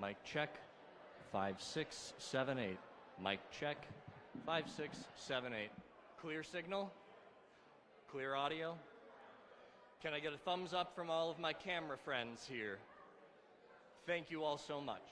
Mic check. 5, 6, 7, 8. Mic check. 5, 6, 7, 8. Clear signal? Clear audio? Can I get a thumbs up from all of my camera friends here? Thank you all so much.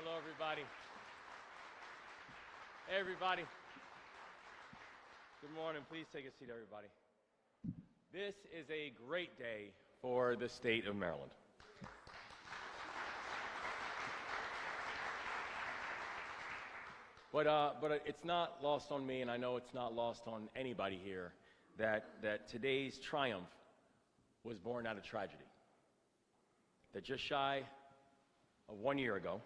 Hello, everybody. Hey, everybody. Good morning. Please take a seat, everybody. This is a great day for the state of Maryland. But it's not lost on me, and I know it's not lost on anybody here, that today's triumph was born out of tragedy. That just shy of 1 year ago,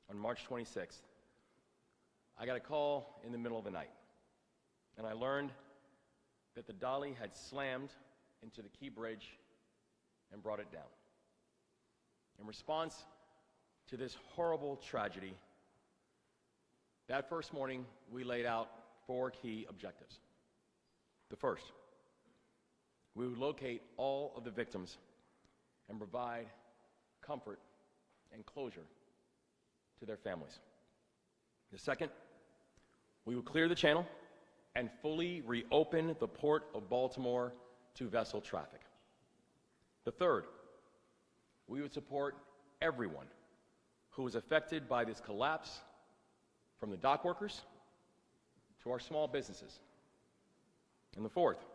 on March 26th, I got a call in the middle of the night, and I learned that the dolly had slammed into the Key Bridge and brought it down. In response to this horrible tragedy, that first morning, we laid out 4 key objectives. The first, we would locate all of the victims and provide comfort and closure to their families. The second, we would clear the channel and fully reopen the Port of Baltimore to vessel traffic. The third, we would support everyone who was affected by this collapse, from the dock workers to our small businesses. And the fourth,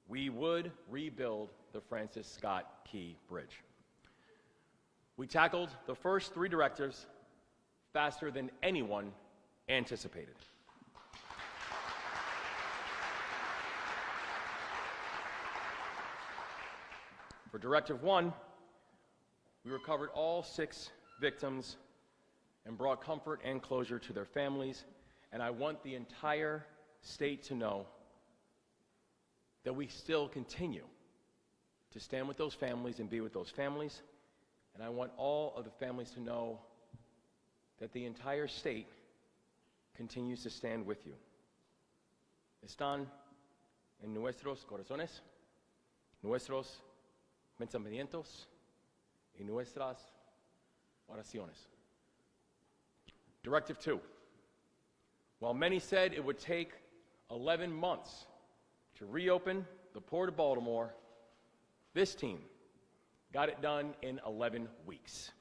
we would rebuild the Francis Scott Key Bridge. We tackled the first 3 directives faster than anyone anticipated. For Directive 1, we recovered all 6 victims and brought comfort and closure to their families, and I want the entire state to know that we still continue to stand with those families and be with those families, and I want all of the families to know that the entire state continues to stand with you. Están en nuestros corazones, nuestros pensamientos y nuestras oraciones. Directive 2. While many said it would take 11 months to reopen the Port of Baltimore, this team got it done in 11 weeks.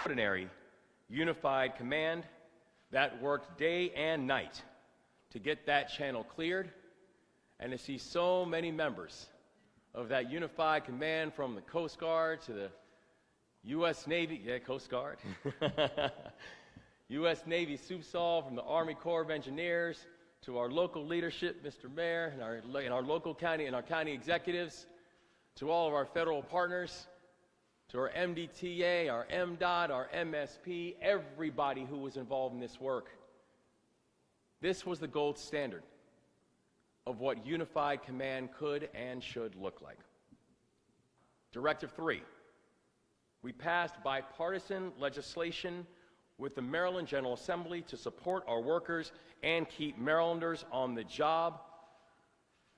Ordinary, unified command that worked day and night to get that channel cleared, and to see so many members of that unified command, from the Coast Guard to the U.S. Navy, Coast Guard, U.S. Navy SUBSOL, from the Army Corps of Engineers, to our local leadership, Mr. Mayor, and our local county and our county executives, to all of our federal partners, to our MDTA, our MDOT, our MSP, everybody who was involved in this work. This was the gold standard of what unified command could and should look like. Directive 3. We passed bipartisan legislation with the Maryland General Assembly to support our workers and keep Marylanders on the job.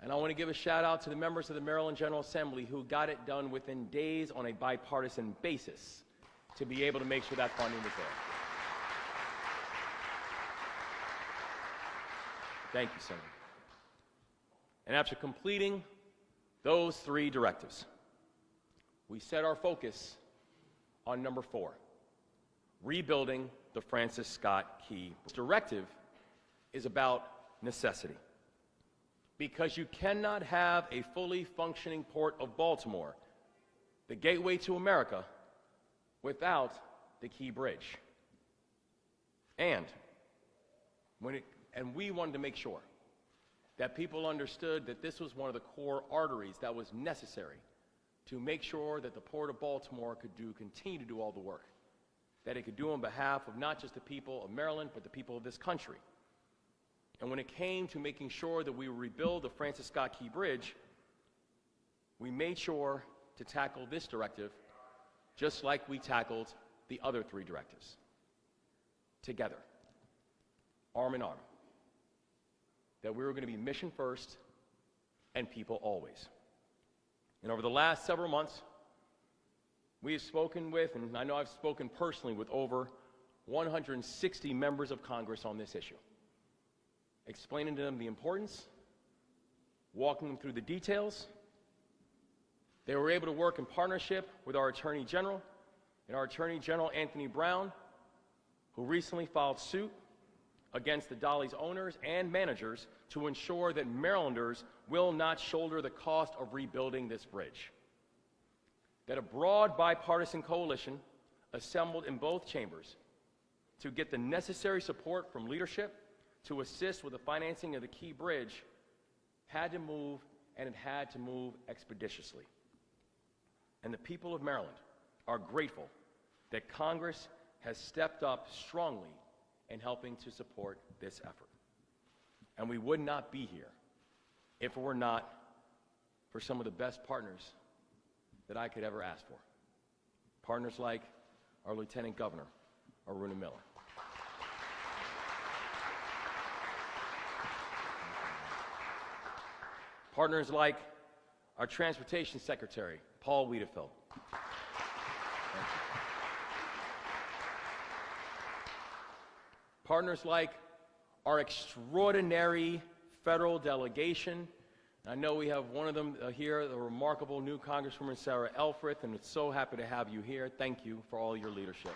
And I want to give a shout out to the members of the Maryland General Assembly who got it done within days on a bipartisan basis to be able to make sure that funding was there. Thank you, Senator. And after completing those 3 directives, we set our focus on number 4, rebuilding the Francis Scott Key. This directive is about necessity, because you cannot have a fully functioning Port of Baltimore, the gateway to America, without the Key Bridge. And we wanted to make sure that people understood that this was one of the core arteries that was necessary to make sure that the Port of Baltimore could continue to do all the work, that it could do on behalf of not just the people of Maryland, but the people of this country. And when it came to making sure that we would rebuild the Francis Scott Key Bridge, we made sure to tackle this directive just like we tackled the other 3 directives. Together, arm in arm, that we were going to be mission first and people always. And over the last several months, we have spoken with, and I know I've spoken personally with, over 160 members of Congress on this issue, explaining to them the importance, walking them through the details. They were able to work in partnership with our Attorney General and our Attorney General, Anthony Brown, who recently filed suit against the Dolly's owners and managers to ensure that Marylanders will not shoulder the cost of rebuilding this bridge. That a broad bipartisan coalition assembled in both chambers to get the necessary support from leadership to assist with the financing of the key bridge had to move, and it had to move expeditiously. And the people of Maryland are grateful that Congress has stepped up strongly in helping to support this effort. And we would not be here if it were not for some of the best partners that I could ever ask for. Partners like our Lieutenant Governor, Aruna Miller. Partners like our Transportation Secretary, Paul Wiedefeld. Partners like our extraordinary federal delegation. I know we have one of them here, the remarkable new Congresswoman Sarah Elfreth, and it's so happy to have you here. Thank you for all your leadership.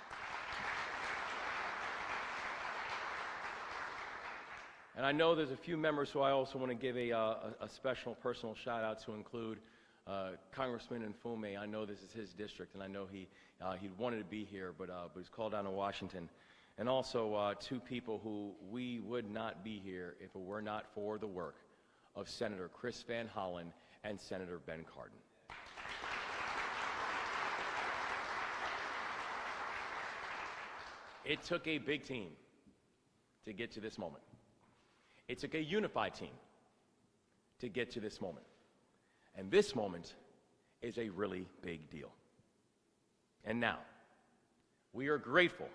And I know there's a few members who I also want to give a special personal shout out to include Congressman Nfume. I know this is his district, and I know he wanted to be here, but he's called down to Washington. And also two people who we would not be here if it were not for the work of Senator Chris Van Hollen and Senator Ben Cardin. It took a big team to get to this moment. It took a unified team to get to this moment. And this moment is a really big deal. And now, we are grateful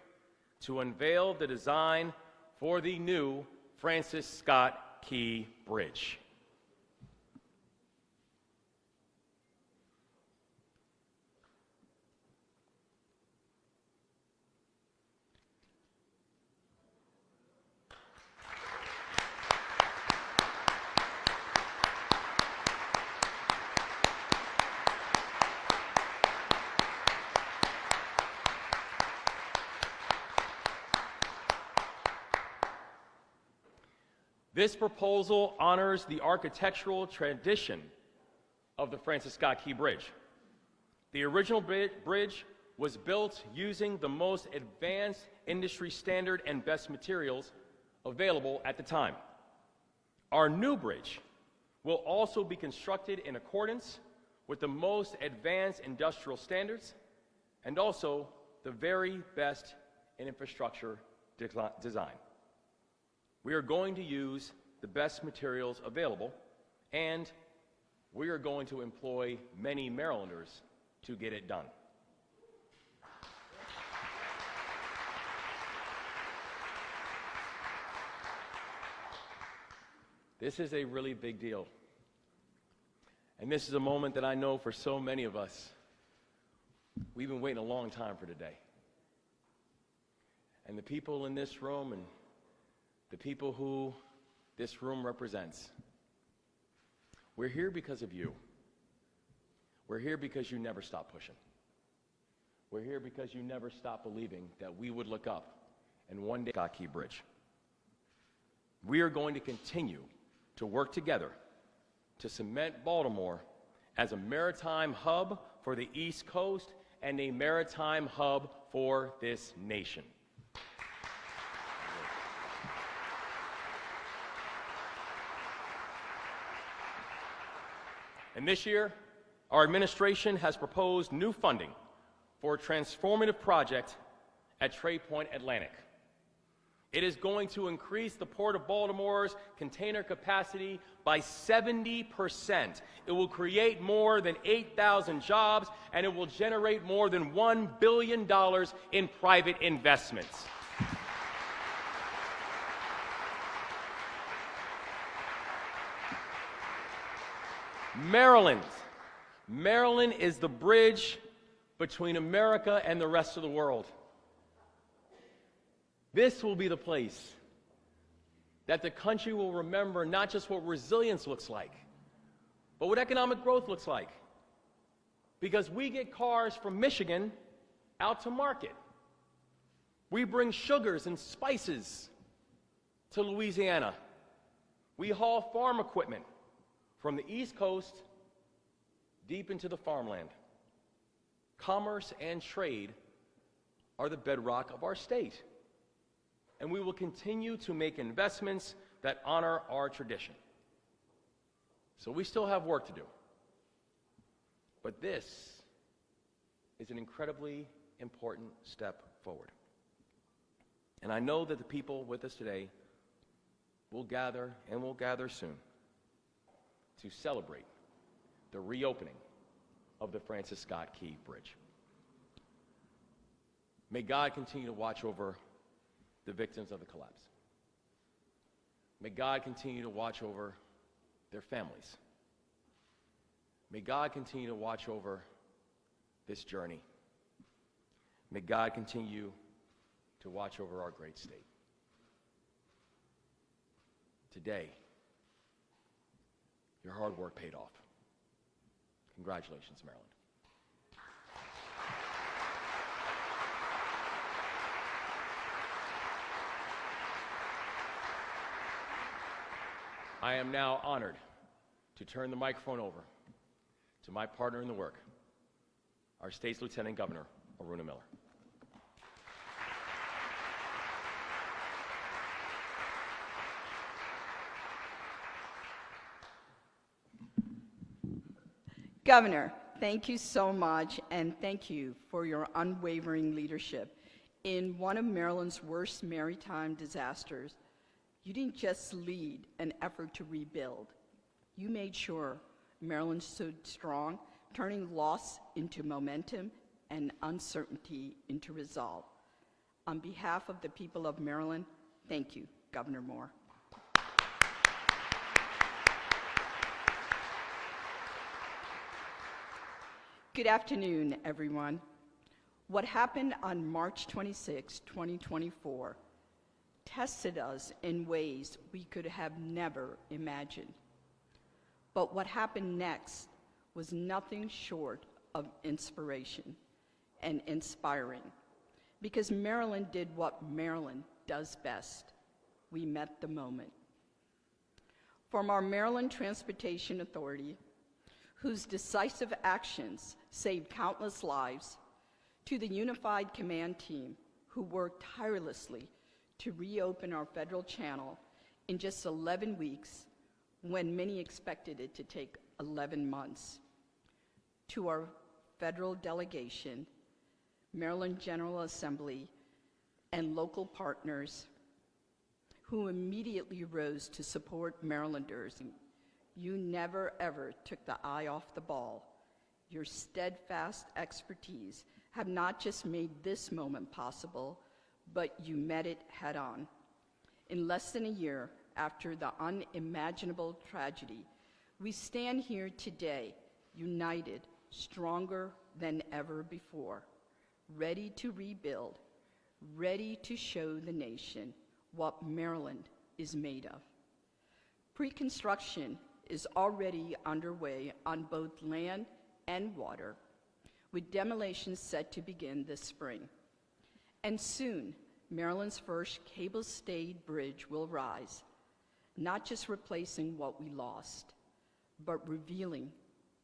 to unveil the design for the new Francis Scott Key Bridge. This proposal honors the architectural tradition of the Francis Scott Key Bridge. The original bridge was built using the most advanced industry standard and best materials available at the time. Our new bridge will also be constructed in accordance with the most advanced industrial standards and also the very best in infrastructure design. We are going to use the best materials available, and we are going to employ many Marylanders to get it done. This is a really big deal. And this is a moment that I know for so many of us, we've been waiting a long time for today. And the people in this room and the people who this room represents, we're here because of you. We're here because you never stopped pushing. We're here because you never stopped believing that we would look up and one day Scott Key Bridge. We are going to continue to work together to cement Baltimore as a maritime hub for the East Coast and a maritime hub for this nation. And this year, our administration has proposed new funding for a transformative project at Tray Point Atlantic. It is going to increase the Port of Baltimore's container capacity by 70%. It will create more than 8,000 jobs, and it will generate more than $1 billion in private investments. Maryland is the bridge between America and the rest of the world. This will be the place that the country will remember not just what resilience looks like, but what economic growth looks like. Because we get cars from Michigan out to market. We bring sugars and spices to Louisiana. We haul farm equipment from the East Coast deep into the farmland. Commerce and trade are the bedrock of our state, and we will continue to make investments that honor our tradition. So we still have work to do, but this is an incredibly important step forward. And I know that the people with us today will gather, and will gather soon, to celebrate the reopening of the Francis Scott Key Bridge. May God continue to watch over the victims of the collapse. May God continue to watch over their families. May God continue to watch over this journey. May God continue to watch over our great state. Today, your hard work paid off. Congratulations, Maryland. I am now honored to turn the microphone over to my partner in the work, our state's Lieutenant Governor, Aruna Miller. Governor, thank you so much, and thank you for your unwavering leadership in one of Maryland's worst maritime disasters. You didn't just lead an effort to rebuild. You made sure Maryland stood strong, turning loss into momentum and uncertainty into resolve. On behalf of the people of Maryland, thank you, Governor Moore. Good afternoon, everyone. What happened on March 26, 2024, tested us in ways we could have never imagined. But what happened next was nothing short of inspiration and inspiring, because Maryland did what Maryland does best. We met the moment. From our Maryland Transportation Authority, whose decisive actions saved countless lives, to the Unified Command Team, who worked tirelessly to reopen our federal channel in just 11 weeks, when many expected it to take 11 months, to our federal delegation, Maryland General Assembly, and local partners who immediately rose to support Marylanders. You never, ever took the eye off the ball. Your steadfast expertise have not just made this moment possible, but you met it head on. In less than a year after the unimaginable tragedy, we stand here today, united, stronger than ever before, ready to rebuild, ready to show the nation what Maryland is made of. Pre-construction is already underway on both land and water, with demolition set to begin this spring. And soon, Maryland's first cable-stayed bridge will rise, not just replacing what we lost, but revealing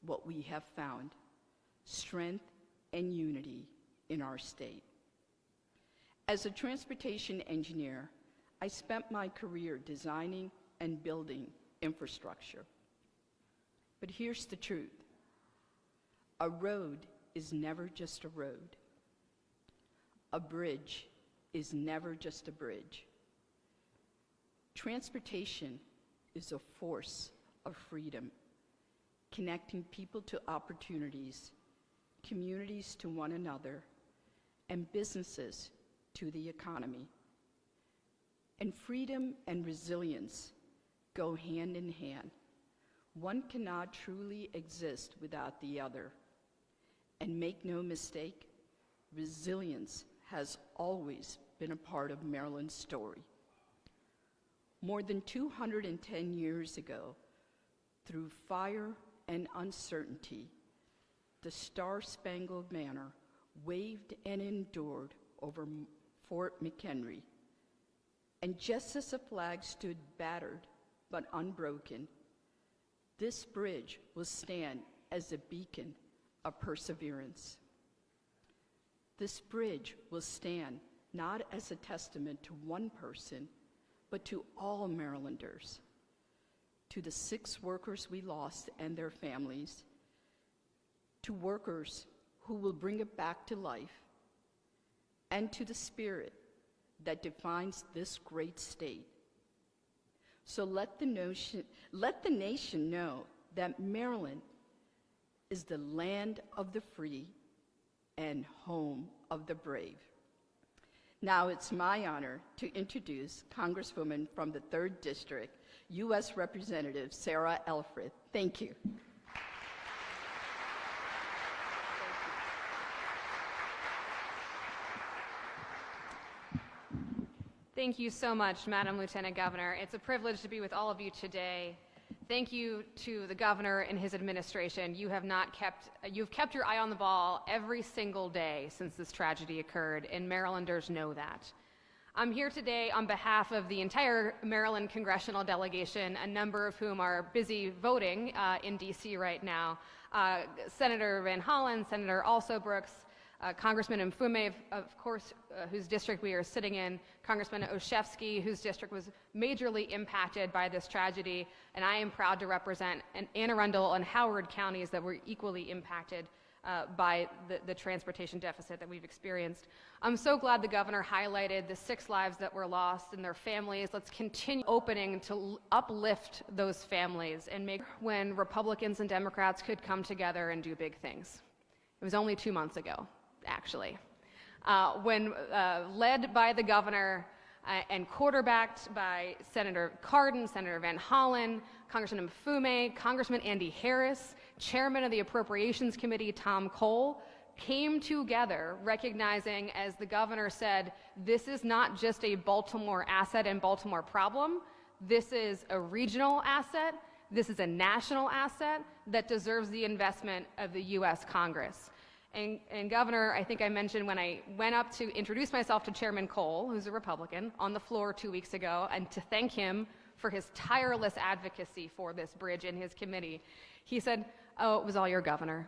what we have found: strength and unity in our state. As a transportation engineer, I spent my career designing and building infrastructure. But here's the truth. A road is never just a road. A bridge is never just a bridge. Transportation is a force of freedom, connecting people to opportunities, communities to one another, and businesses to the economy. And freedom and resilience go hand in hand. One cannot truly exist without the other. And make no mistake, resilience has always been a part of Maryland's story. More than 210 years ago, through fire and uncertainty, the Star-Spangled Banner waved and endured over Fort McHenry. And just as the flag stood battered but unbroken, this bridge will stand as a beacon of perseverance. This bridge will stand not as a testament to one person, but to all Marylanders, to the 6 workers we lost and their families, to workers who will bring it back to life, and to the spirit that defines this great state. So let the nation know that Maryland is the land of the free and home of the brave. Now it's my honor to introduce Congresswoman from the 3rd District, U.S. Representative Sarah Elfreth. Thank you. Thank you so much, Madam Lieutenant Governor. It's a privilege to be with all of you today. Thank you to the governor and his administration. You've kept your eye on the ball every single day since this tragedy occurred, and Marylanders know that. I'm here today on behalf of the entire Maryland Congressional delegation, a number of whom are busy voting in D.C. right now. Senator Van Hollen, Senator Also Brooks, Congressman Mfume, of course, whose district we are sitting in, Congressman Olszewski, whose district was majorly impacted by this tragedy, and I am proud to represent Anne Arundel and Howard counties that were equally impacted by the transportation deficit that we've experienced. I'm so glad the governor highlighted the 6 lives that were lost and their families. Let's continue opening to uplift those families and make when Republicans and Democrats could come together and do big things. It was only 2 months ago, actually, when led by the governor and quarterbacked by Senator Cardin, Senator Van Hollen, Congressman Mfume, Congressman Andy Harris, Chairman of the Appropriations Committee Tom Cole, came together recognizing, as the governor said, this is not just a Baltimore asset and Baltimore problem. This is a regional asset. This is a national asset that deserves the investment of the U.S. Congress. And Governor, I think I mentioned when I went up to introduce myself to Chairman Cole, who's a Republican, on the floor 2 weeks ago, and to thank him for his tireless advocacy for this bridge in his committee, he said, "Oh, it was all your governor."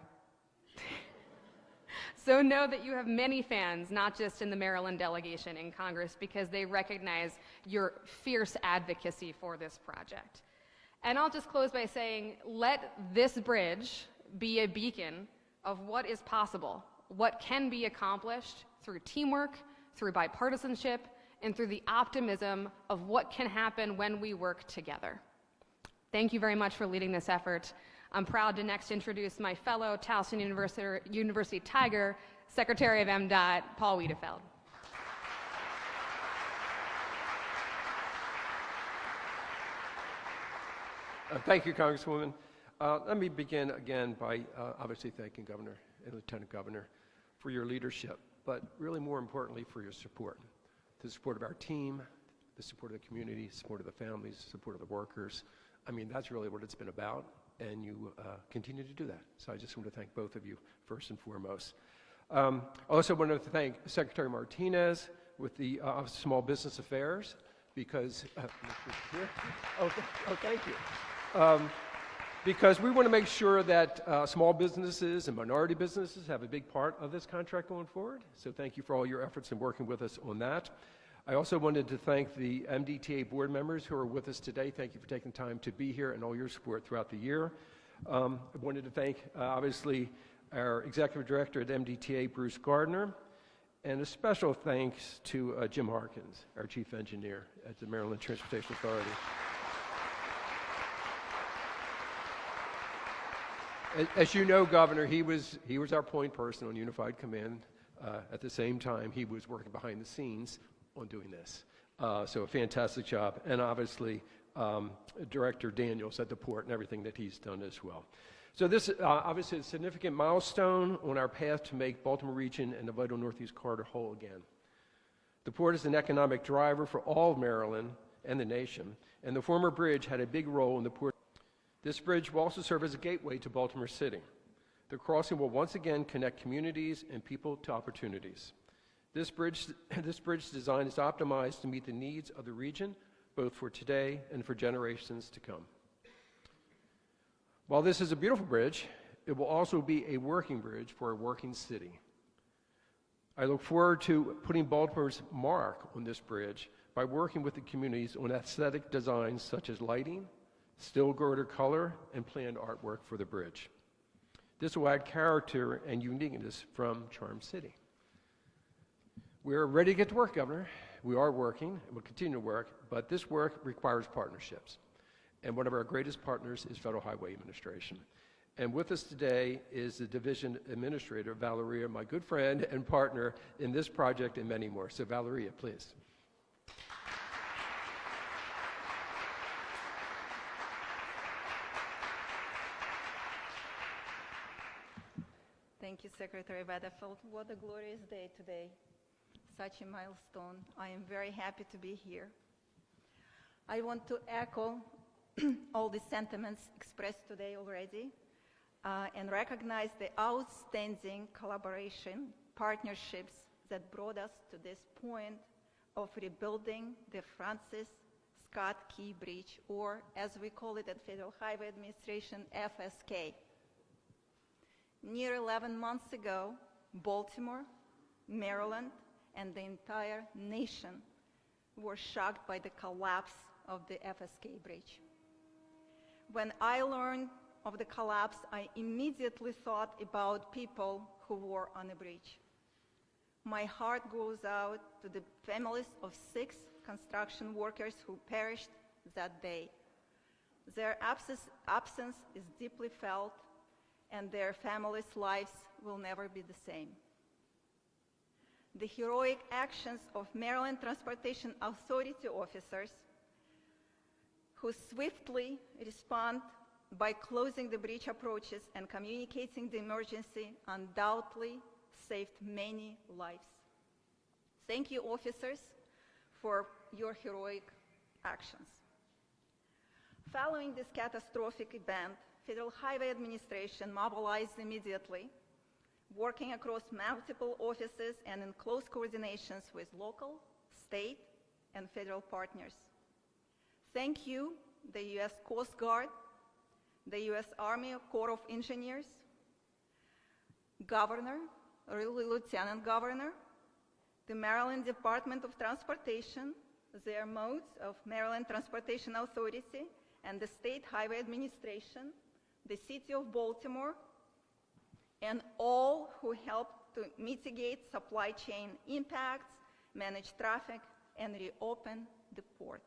So know that you have many fans, not just in the Maryland delegation in Congress, because they recognize your fierce advocacy for this project. And I'll just close by saying, let this bridge be a beacon of what is possible, what can be accomplished through teamwork, through bipartisanship, and through the optimism of what can happen when we work together. Thank you very much for leading this effort. I'm proud to next introduce my fellow Towson University Tiger, Secretary of MDOT, Paul Wiedefeld. Thank you, Congresswoman. Let me begin again by obviously thanking Governor and Lieutenant Governor for your leadership, but really more importantly for your support. The support of our team, the support of the community, support of the families, support of the workers. I mean, that's really what it's been about, and you continue to do that. So I just want to thank both of you first and foremost. I also want to thank Secretary Martinez with the Office of Small Business Affairs because, thank you. Because we want to make sure that small businesses and minority businesses have a big part of this contract going forward. So thank you for all your efforts in working with us on that. I also wanted to thank the MDTA board members who are with us today. Thank you for taking time to be here and all your support throughout the year. I wanted to thank, obviously, our executive director at MDTA, Bruce Gardner, and a special thanks to Jim Harkins, our chief engineer at the Maryland Transportation Authority. As you know, Governor, he was our point person on Unified Command. At the same time, he was working behind the scenes on doing this. So a fantastic job. And obviously, Director Daniels at the port and everything that he's done as well. So this obviously is a significant milestone on our path to make Baltimore region and the vital Northeast Corridor whole again. The port is an economic driver for all of Maryland and the nation, and the former bridge had a big role in the port. This bridge will also serve as a gateway to Baltimore City, The crossing will once again connect communities and people to opportunities. This bridge design is optimized to meet the needs of the region, both for today and for generations to come. While this is a beautiful bridge, it will also be a working bridge for a working city. I look forward to putting Baltimore's mark on this bridge by working with the communities on aesthetic designs such as lighting, still girder color, and planned artwork for the bridge. This will add character and uniqueness from Charm City. We're ready to get to work, Governor. We are working, and we'll continue to work, but this work requires partnerships. And one of our greatest partners is Federal Highway Administration. And with us today is the Division Administrator, Valeria, my good friend and partner in this project and many more. So Valeria, please. Thank you, Secretary Weatherford. What a glorious day today. Such a milestone. I am very happy to be here. I want to echo all the sentiments expressed today already and recognize the outstanding collaboration, partnerships that brought us to this point of rebuilding the Francis Scott Key Bridge, or as we call it at Federal Highway Administration, FSK. Near 11 months ago, Baltimore, Maryland, and the entire nation were shocked by the collapse of the FSK bridge. When I learned of the collapse, I immediately thought about people who were on the bridge. My heart goes out to the families of 6 construction workers who perished that day. Their absence is deeply felt, and their families' lives will never be the same. The heroic actions of Maryland Transportation Authority officers who swiftly respond by closing the bridge approaches and communicating the emergency undoubtedly saved many lives. Thank you, officers, for your heroic actions. Following this catastrophic event, Federal Highway Administration mobilized immediately, working across multiple offices and in close coordinations with local, state, and federal partners. Thank you, the U.S. Coast Guard, the U.S. Army Corps of Engineers, Governor, really Lieutenant Governor, the Maryland Department of Transportation, their modes of Maryland Transportation Authority, and the State Highway Administration, the City of Baltimore, and all who helped to mitigate supply chain impacts, manage traffic, and reopen the port.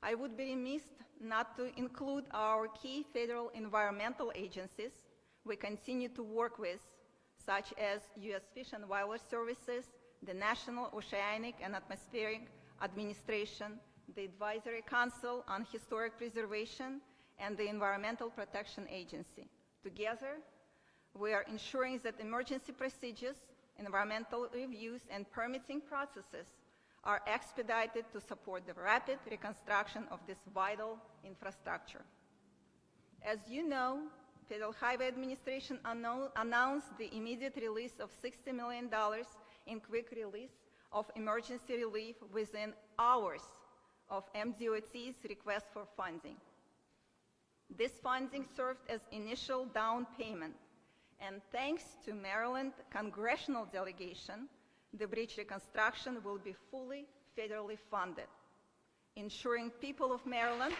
I would be remiss not to include our key federal environmental agencies we continue to work with, such as U.S. Fish and Wildlife Services, the National Oceanic and Atmospheric Administration, the Advisory Council on Historic Preservation, and the Environmental Protection Agency. Together, we are ensuring that emergency procedures, environmental reviews, and permitting processes are expedited to support the rapid reconstruction of this vital infrastructure. As you know, Federal Highway Administration announced the immediate release of $60 million in quick release of emergency relief within hours of MDOT's request for funding. This funding served as initial down payment, and thanks to Maryland Congressional delegation, the bridge reconstruction will be fully federally funded, ensuring people of Maryland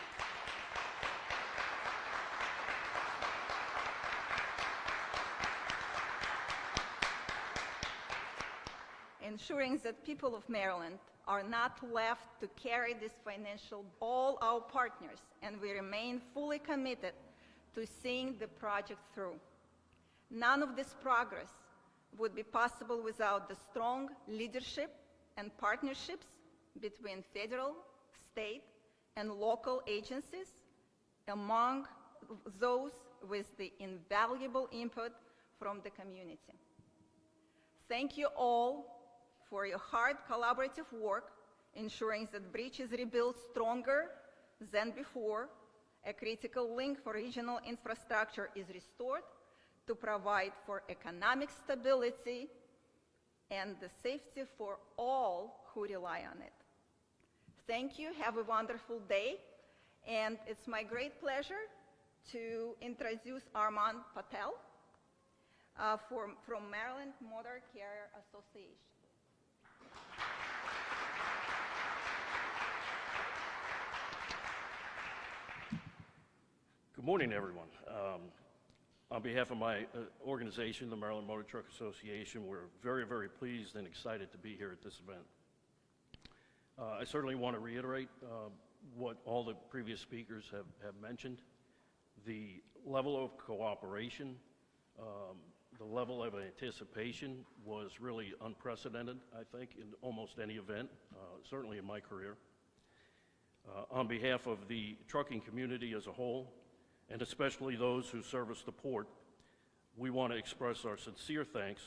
ensuring that people of Maryland are not left to carry this financial, all our partners, and we remain fully committed to seeing the project through. None of this progress would be possible without the strong leadership and partnerships between federal, state, and local agencies, among those with the invaluable input from the community. Thank you all for your hard collaborative work, ensuring that the bridge is rebuilt stronger than before, a critical link for regional infrastructure is restored, to provide for economic stability and the safety for all who rely on it. Thank you. Have a wonderful day. And it's my great pleasure to introduce Armand Patel from Maryland Motor Carrier Association. Good morning, everyone. On behalf of my organization, the Maryland Motor Truck Association, we're very, very pleased and excited to be here at this event. I certainly want to reiterate what all the previous speakers have mentioned. The level of cooperation, the level of anticipation was really unprecedented, I think, in almost any event, certainly in my career. On behalf of the trucking community as a whole, and especially those who service the port, we want to express our sincere thanks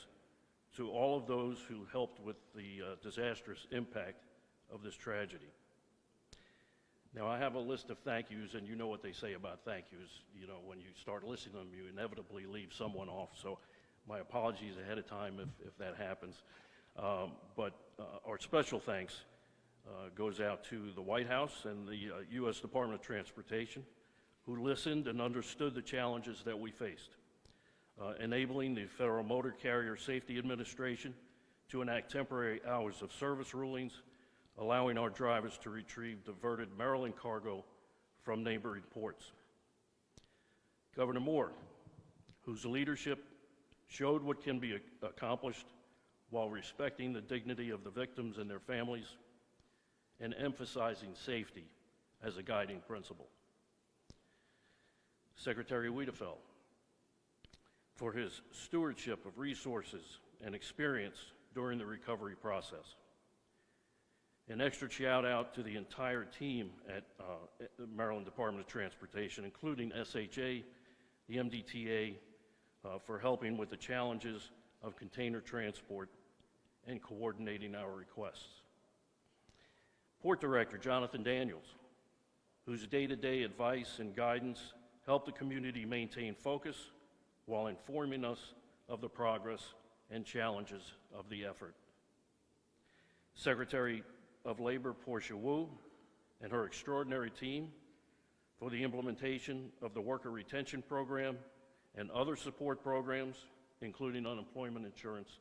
to all of those who helped with the disastrous impact of this tragedy. Now, I have a list of thank yous, and you know what they say about thank yous. You know, when you start listing them, you inevitably leave someone off, so my apologies ahead of time if that happens. But our special thanks goes out to the White House and the U.S. Department of Transportation, who listened and understood the challenges that we faced, enabling the Federal Motor Carrier Safety Administration to enact temporary hours of service rulings, allowing our drivers to retrieve diverted Maryland cargo from neighboring ports. Governor Moore, whose leadership showed what can be accomplished while respecting the dignity of the victims and their families and emphasizing safety as a guiding principle. Secretary Wiedefeld, for his stewardship of resources and experience during the recovery process. An extra shout out to the entire team at the Maryland Department of Transportation, including SHA, the MDTA, for helping with the challenges of container transport and coordinating our requests. Port Director Jonathan Daniels, whose day-to-day advice and guidance helped the community maintain focus while informing us of the progress and challenges of the effort. Secretary of Labor Portia Wu and her extraordinary team for the implementation of the Worker Retention Program and other support programs, including unemployment insurance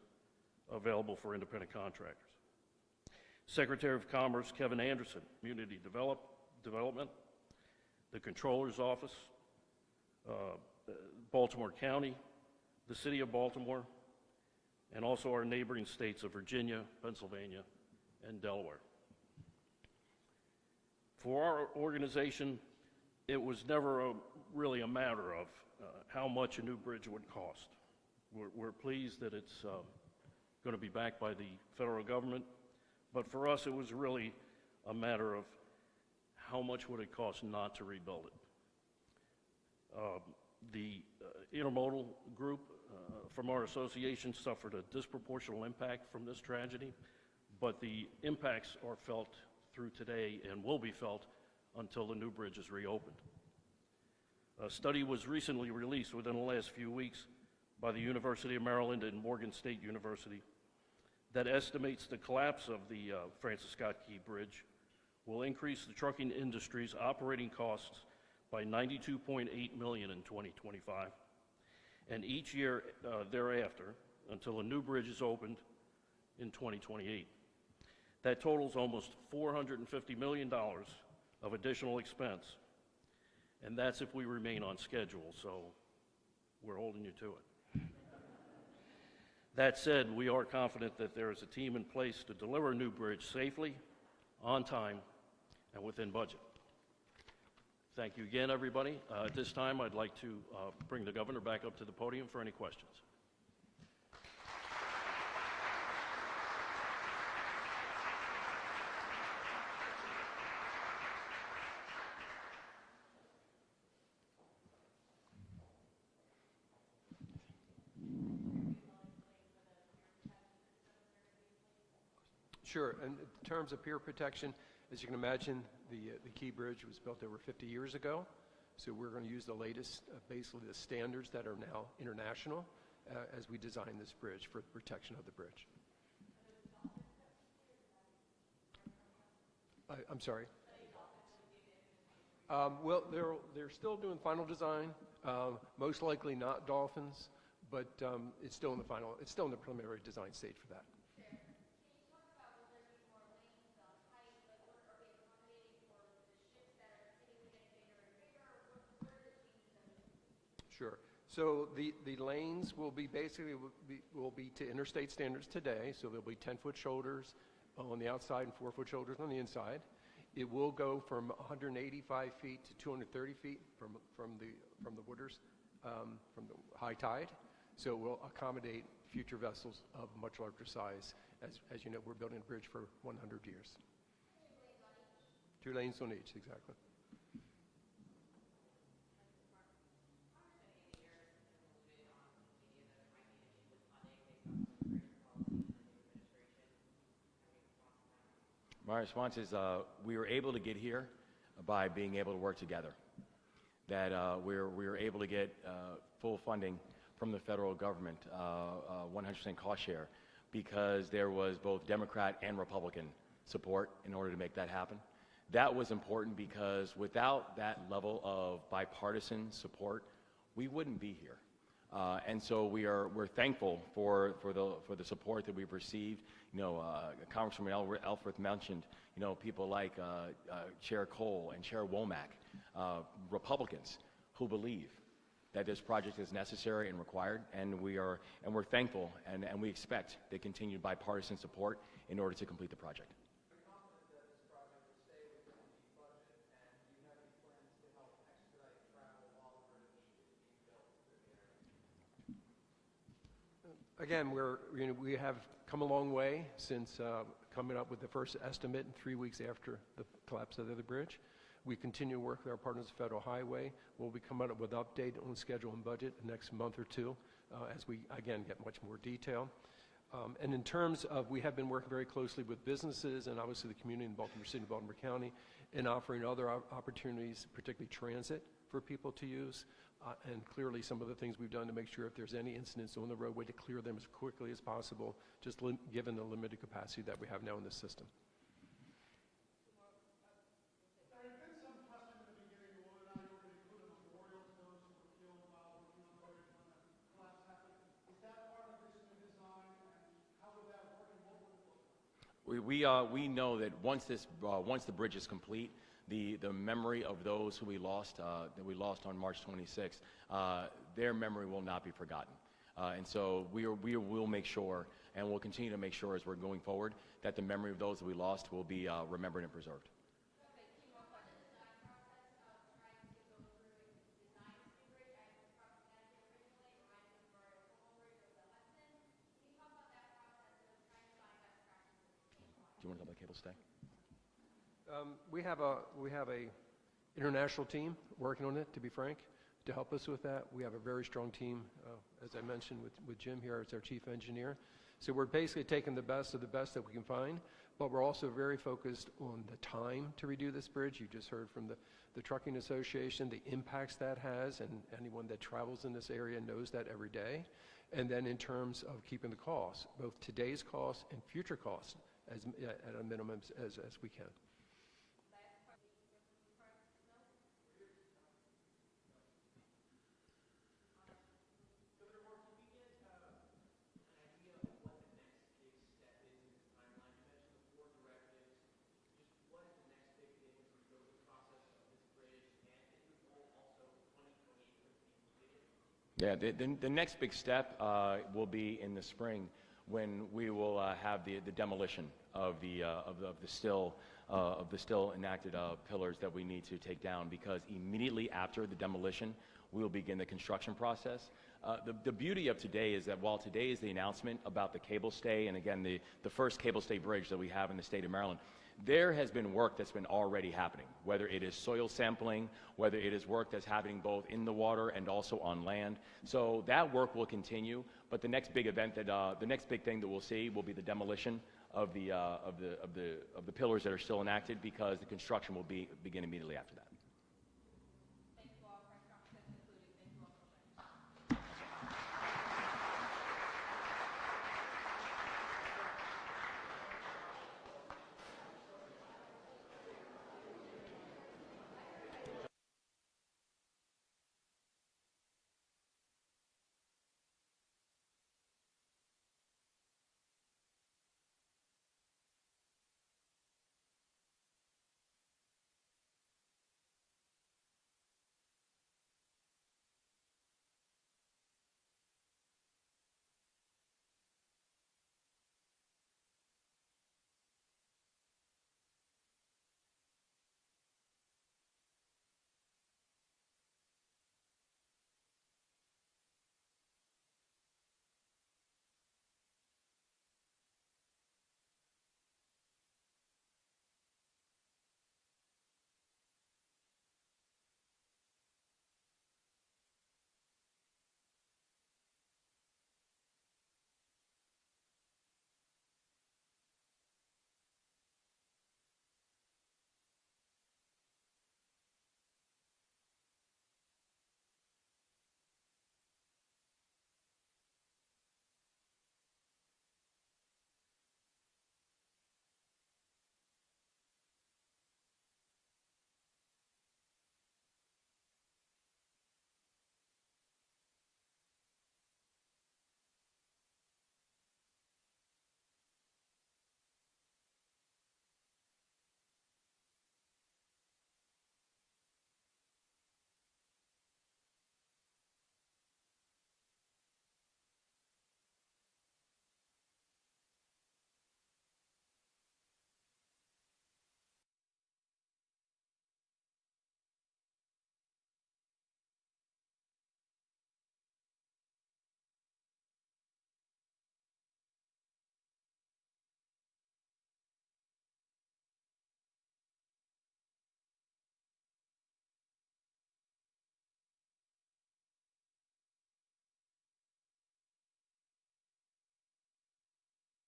available for independent contractors. Secretary of Commerce Kevin Anderson, Community Development, the Controller's Office, Baltimore County, the City of Baltimore, and also our neighboring states of Virginia, Pennsylvania, and Delaware. For our organization, it was never really a matter of how much a new bridge would cost. We're pleased that it's going to be backed by the federal government, but for us it was really a matter of how much would it cost not to rebuild it. The intermodal group from our association suffered a disproportional impact from this tragedy, but the impacts are felt through today and will be felt until the new bridge is reopened. A study was recently released within the last few weeks by the University of Maryland and Morgan State University that estimates the collapse of the Francis Scott Key Bridge will increase the trucking industry's operating costs by $92.8 million in 2025, and each year thereafter until a new bridge is opened in 2028. That totals almost $450 million of additional expense, and that's if we remain on schedule, so we're holding you to it. That said, we are confident that there is a team in place to deliver a new bridge safely, on time, and within budget. Thank you again, everybody. At this time, I'd like to bring the governor back up to the podium for any questions. Sure, and in terms of peer protection, as you can imagine, the Key Bridge was built over 50 years ago, So we're going to use the latest, basically the standards that are now international as we design this bridge for the protection of the bridge. I'm sorry. Well, they're still doing final design. Most likely not dolphins, but it's still in the preliminary design stage for that. Sure. So the lanes will be basically will be to interstate standards today. So there'll be 10-foot shoulders on the outside and 4-foot shoulders on the inside. It will go from 185 feet to 230 feet from the waters, from the high tide. So it will accommodate future vessels of much larger size. As you know, we're building a bridge for 100 years. 2 lanes on each, exactly. My response is we were able to get here by being able to work together. That we were able to get full funding from the federal government, 100% cost share, because there was both Democrat and Republican support in order to make that happen. That was important because without that level of bipartisan support, we wouldn't be here. And so we're thankful for the support that we've received. You know, Congresswoman Elfreth mentioned, you know, people like Chair Cole and Chair Womack, Republicans who believe that this project is necessary and required, and we're thankful and we expect the continued bipartisan support in order to complete the project. Again, we have come a long way since coming up with the first estimate 3 weeks after the collapse of the other bridge. We continue to work with our partners at Federal Highway. We'll be coming up with an update on schedule and budget the next month or two as we, again, get much more detail. And in terms of, we have been working very closely with businesses and obviously the community in Baltimore City and Baltimore County in offering other opportunities, particularly transit, for people to use. And clearly some of the things we've done to make sure if there's any incidents on the roadway to clear them as quickly as possible, just given the limited capacity that we have now in this system. We know that once the bridge is complete, the memory of those who we lost on March 26th, their memory will not be forgotten. And so we will make sure, and we'll continue to make sure as we're going forward, that the memory of those that we lost will be remembered and preserved. Do you want to talk about cable stay? We have a international team working on it, to be frank, to help us with that. We have a very strong team, as I mentioned, with Jim here as our chief engineer. So we're basically taking the best of the best that we can find, but we're also very focused on the time to redo this bridge. You just heard from the Trucking Association, the impacts that has, and anyone that travels in this area knows that every day. And then in terms of keeping the costs, both today's costs and future costs, at a minimum as we can. Yeah, the next big step will be in the spring when we will have the demolition of the still enacted pillars that we need to take down, because immediately after the demolition we will begin the construction process. The beauty of today is that while today is the announcement about the cable stay, and again the first cable stay bridge that we have in the state of Maryland, there has been work that's been already happening, whether it is soil sampling, whether it is work that's happening both in the water and also on land. So that work will continue, but the next big event the next big thing that we'll see will be the demolition of the pillars that are still enacted, because the construction will begin immediately after that.